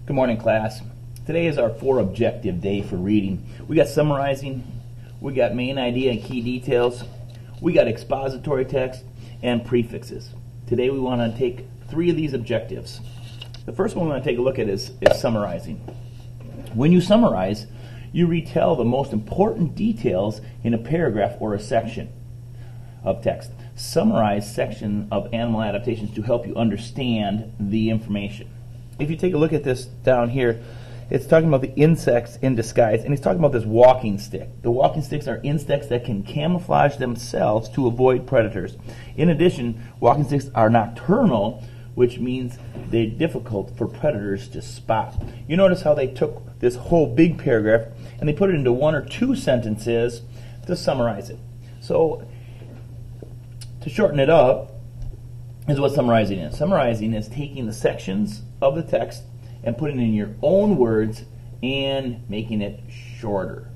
Good morning, class. Today is our 4-objective day for reading. We got summarizing, we got main idea and key details, we got expository text, and prefixes. Today we want to take 3 of these objectives. The first one we want to take a look at is summarizing. When you summarize, you retell the most important details in a paragraph or a section of text. Summarize section of animal adaptations to help you understand the information. If you take a look at this down here, it's talking about the insects in disguise, and he's talking about this walking stick. The walking sticks are insects that can camouflage themselves to avoid predators. In addition, walking sticks are nocturnal, which means they're difficult for predators to spot. You notice how they took this whole big paragraph and they put it into 1 or 2 sentences to summarize it. So, to shorten it up, is what summarizing is. Summarizing is taking the sections of the text and putting it in your own words and making it shorter.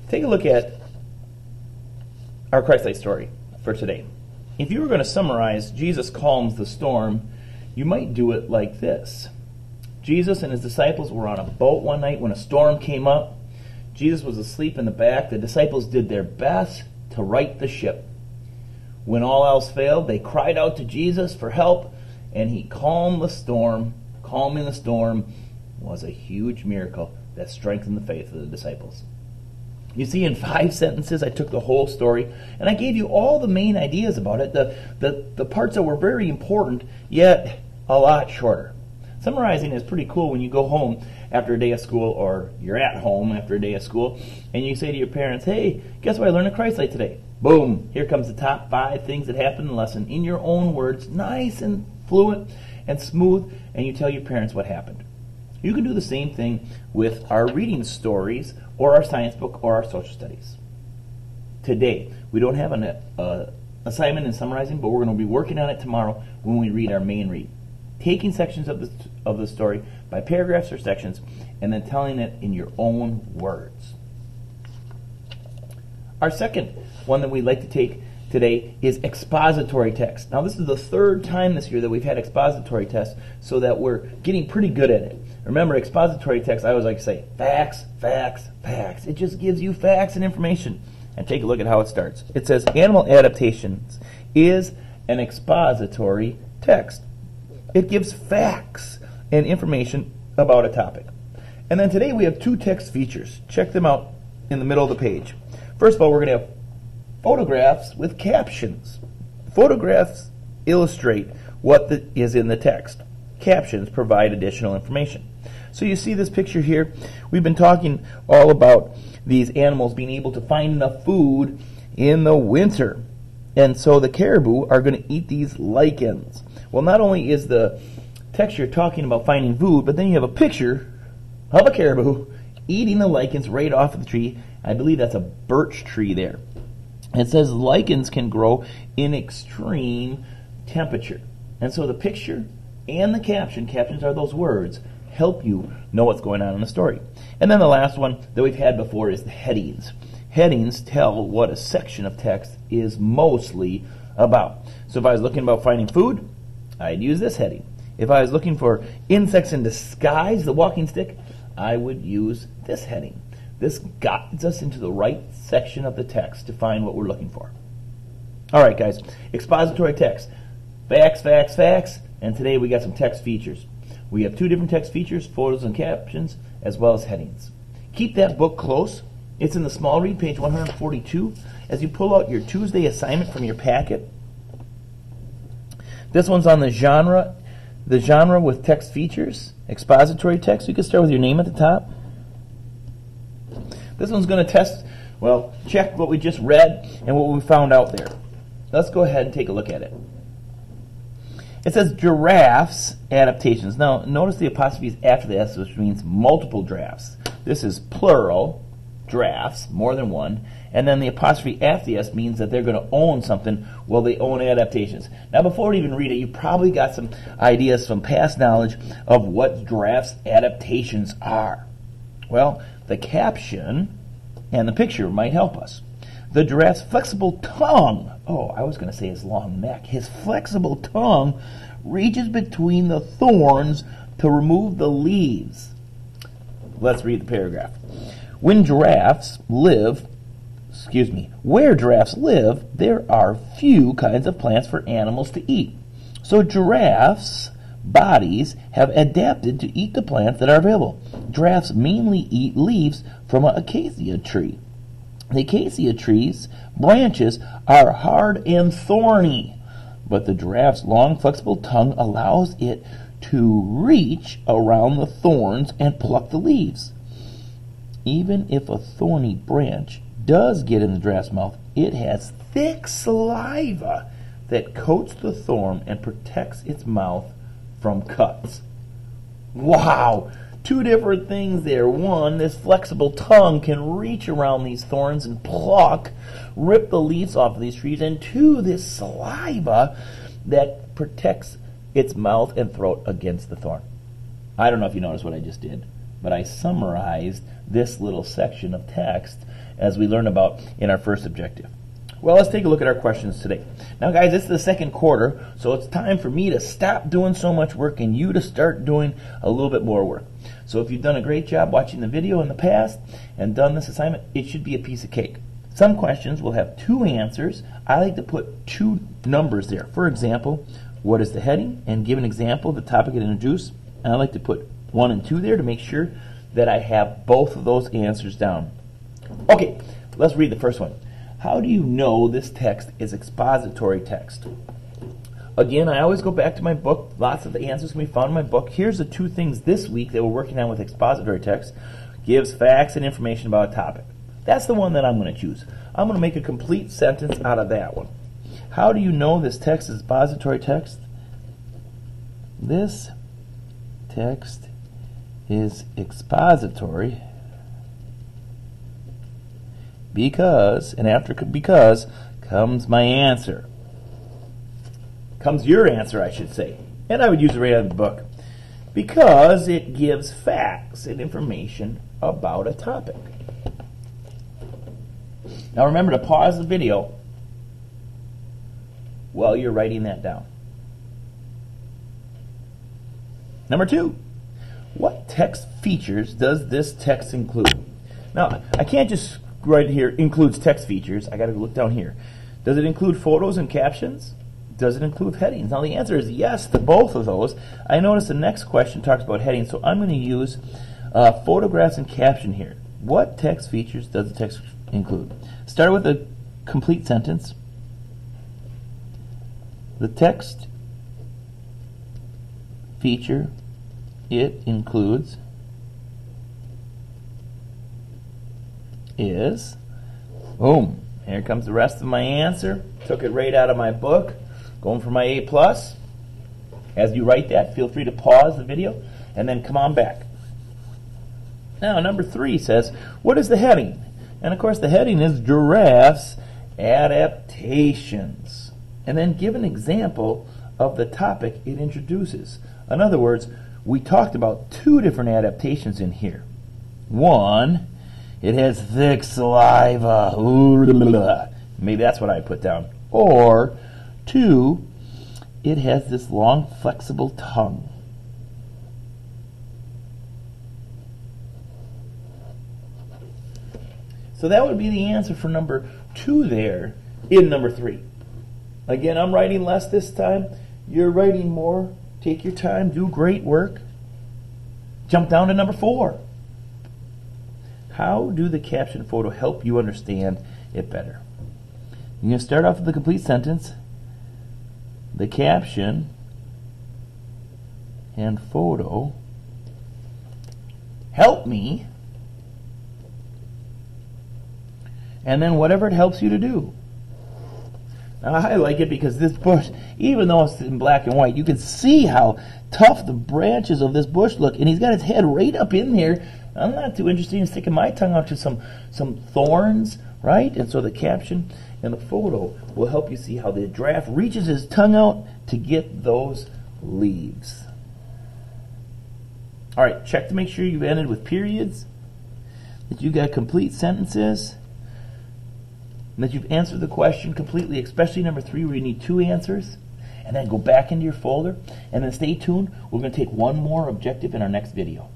Take a look at our Christ-like story for today. If you were going to summarize Jesus calms the storm, you might do it like this. Jesus and his disciples were on a boat one night when a storm came up. Jesus was asleep in the back. The disciples did their best to right the ship. When all else failed, they cried out to Jesus for help, and he calmed the storm. Calming the storm was a huge miracle that strengthened the faith of the disciples. You see, in 5 sentences, I took the whole story, and I gave you all the main ideas about it, the parts that were very important, yet a lot shorter. Summarizing is pretty cool when you go home after a day of school, or you're at home after a day of school, and you say to your parents, hey, guess what I learned at Christ-like today? Boom, here comes the top 5 things that happened in the lesson in your own words, nice and fluent and smooth, and you tell your parents what happened. You can do the same thing with our reading stories or our science book or our social studies. Today, we don't have an assignment in summarizing, but we're going to be working on it tomorrow when we read our main read. Taking sections of the story by paragraphs or sections and then telling it in your own words. Our second one that we'd like to take today is expository text. Now, this is the 3rd time this year that we've had expository text, so that we're getting pretty good at it. Remember, expository text, I always like to say, facts, facts, facts. It just gives you facts and information. And take a look at how it starts. It says, animal adaptations is an expository text. It gives facts and information about a topic. And then today we have 2 text features. Check them out in the middle of the page. First of all, we're going to have photographs with captions. Photographs illustrate what is in the text. Captions provide additional information. So you see this picture here. We've been talking all about these animals being able to find enough food in the winter. And so the caribou are going to eat these lichens. Well, not only is the texture talking about finding food, but then you have a picture of a caribou eating the lichens right off of the tree. I believe that's a birch tree there. It says lichens can grow in extreme temperature. And so the picture and the captions are those words, help you know what's going on in the story. And then the last one that we've had before is the headings. Headings tell what a section of text is mostly about. So if I was looking about finding food, I'd use this heading. If I was looking for insects in disguise, the walking stick, I would use this heading. This guides us into the right section of the text to find what we're looking for. All right, guys, expository text. Facts, facts, facts, and today we got some text features. We have 2 different text features, photos and captions, as well as headings. Keep that book close. It's in the small read, page 142. As you pull out your Tuesday assignment from your packet, this one's on the genre with text features, expository text. You can start with your name at the top. This one's going to check what we just read and what we found out there. Let's go ahead and take a look at it. It says giraffes adaptations. Now, notice the apostrophe is after the S, which means multiple drafts. This is plural, drafts, more than one. And then the apostrophe after the S means that they're going to own something. Well, they own adaptations. Now, before we even read it, you probably got some ideas from past knowledge of what giraffes adaptations are. Well, the caption and the picture might help us. The giraffe's flexible tongue I was going to say his long neck. His flexible tongue reaches between the thorns to remove the leaves. Let's read the paragraph. Where giraffes live, there are few kinds of plants for animals to eat. So giraffes' bodies have adapted to eat the plants that are available. Giraffes mainly eat leaves from an acacia tree. The acacia tree's branches are hard and thorny, but the giraffe's long, flexible tongue allows it to reach around the thorns and pluck the leaves. Even if a thorny branch does get in the giraffe's mouth, it has thick saliva that coats the thorn and protects its mouth from cuts. Wow! Two different things there. One, this flexible tongue can reach around these thorns and rip the leaves off of these trees. And two, this saliva that protects its mouth and throat against the thorn. I don't know if you noticed what I just did, but I summarized this little section of text as we learned about in our first objective. Well, let's take a look at our questions today. Now, guys, this is the second quarter, so it's time for me to stop doing so much work and you to start doing a little bit more work. So if you've done a great job watching the video in the past and done this assignment, it should be a piece of cake. Some questions will have two answers. I like to put two numbers there. For example, what is the heading? And give an example of the topic it introduced. And I like to put 1 and 2 there to make sure that I have both of those answers down. Okay, let's read the first one. How do you know this text is expository text? Again, I always go back to my book. Lots of the answers can be found in my book. Here's the two things this week that we're working on with expository text. Gives facts and information about a topic. That's the one that I'm going to choose. I'm going to make a complete sentence out of that one. How do you know this text is expository text? This text is expository because, and after because, comes my answer. Comes your answer, I should say. And I would use it right out of the book. Because it gives facts and information about a topic. Now remember to pause the video while you're writing that down. Number 2, what text features does this text include? Now, I can't just write here, includes text features. I got to look down here. Does it include photos and captions? Does it include headings? Now, the answer is yes to both of those. I notice the next question talks about headings, so I'm going to use photographs and caption here. What text features does the text include? Start with a complete sentence. The text feature it includes is, boom, here comes the rest of my answer. Took it right out of my book. Going for my A+. As you write that, feel free to pause the video and then come on back. Now, number 3 says, what is the heading? And of course, the heading is Giraffes Adaptations. And then give an example of the topic it introduces. In other words, we talked about 2 different adaptations in here. 1, it has thick saliva. Maybe that's what I put down. Or 2, it has this long, flexible tongue. So that would be the answer for number 2 there in number 3. Again, I'm writing less this time. You're writing more. Take your time. Do great work. Jump down to number 4. How do the caption photo help you understand it better? You're going to start off with the complete sentence. The caption and photo help me, and then whatever it helps you to do. Now, I like it because this bush, even though it's in black and white, you can see how tough the branches of this bush look, and he's got his head right up in there. I'm not too interested in sticking my tongue out to some thorns, right? And so the caption and the photo will help you see how the giraffe reaches his tongue out to get those leaves. All right, check to make sure you've ended with periods, that you got complete sentences, and that you've answered the question completely, especially number 3 where you need 2 answers, and then go back into your folder, and then stay tuned. We're going to take one more objective in our next video.